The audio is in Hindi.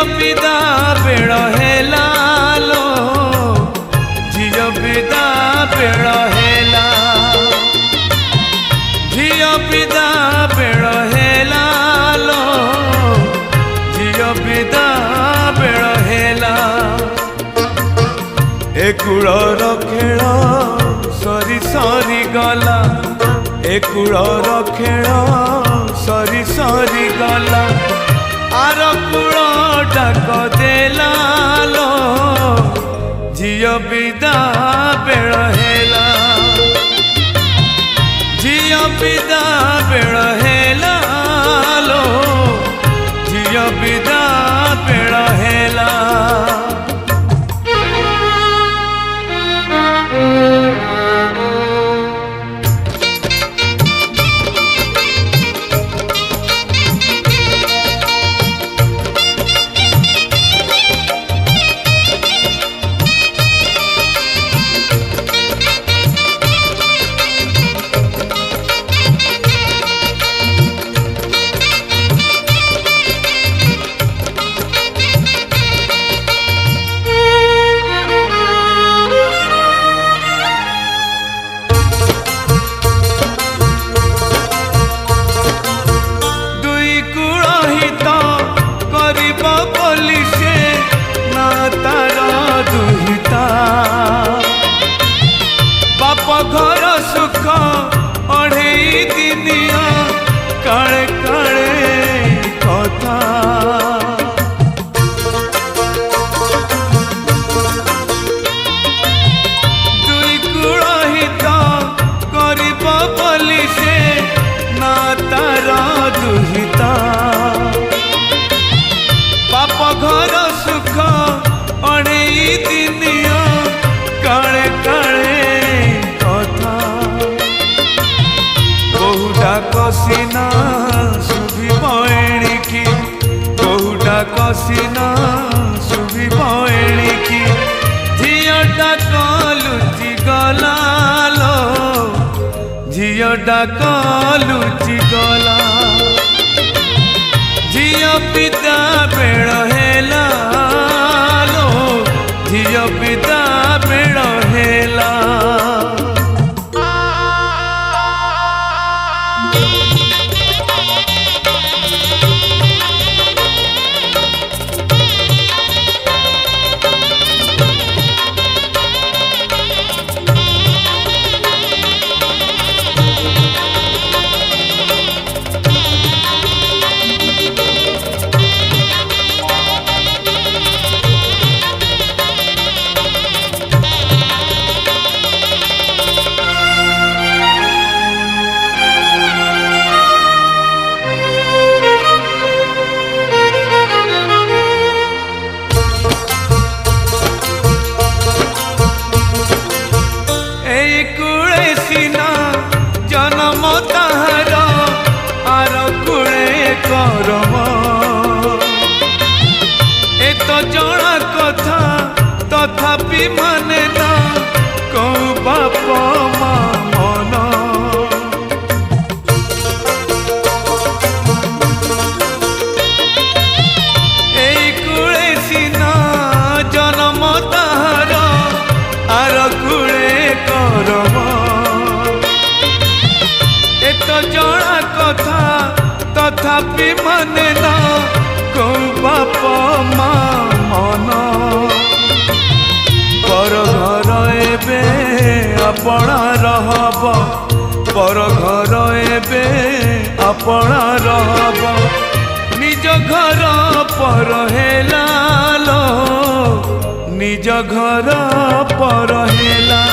विदा बेड़ हेला लो झियो विदा बेड़ हेला झियो विदा बेड़ हेला लो झियो विदा बेड़ हेला ए कूलर खेल सरी सरी गला ए कूलर खेल सरी सरी गला आर कूल डाक देला लो झियो विदा बेड़ हेला झियो विदा बेड़ हेला लो झियो विदा बेड़ हेला घर सुख अढ़े दिनिया काले काले कथा दुई कूल हित करिब बोली से ना तार दुहिता बाप घर सुख अढ़े दिनिया काले काले कसीना सुभी बणिकी बहुटा कसीना सुभी बणिकी झीटा कलुची गला लो झीटा कलुची गला झीओ पिता बेड़ हेला लो झीओ पिता बेड़ हेला जन्म ताहार आर कूले करम ए तो जड़ा कथा तथापि माने ना कौ बाप माँ मन ए कूले सीना जन्म ताहार आर कूले करम तो जड़ा कथा तथापि माने ना कौ बाप माँ मन पर घर एबे अपना रहब पर घर एबे अपना रहब निज घर पर हेला लो निज घर पर हेला।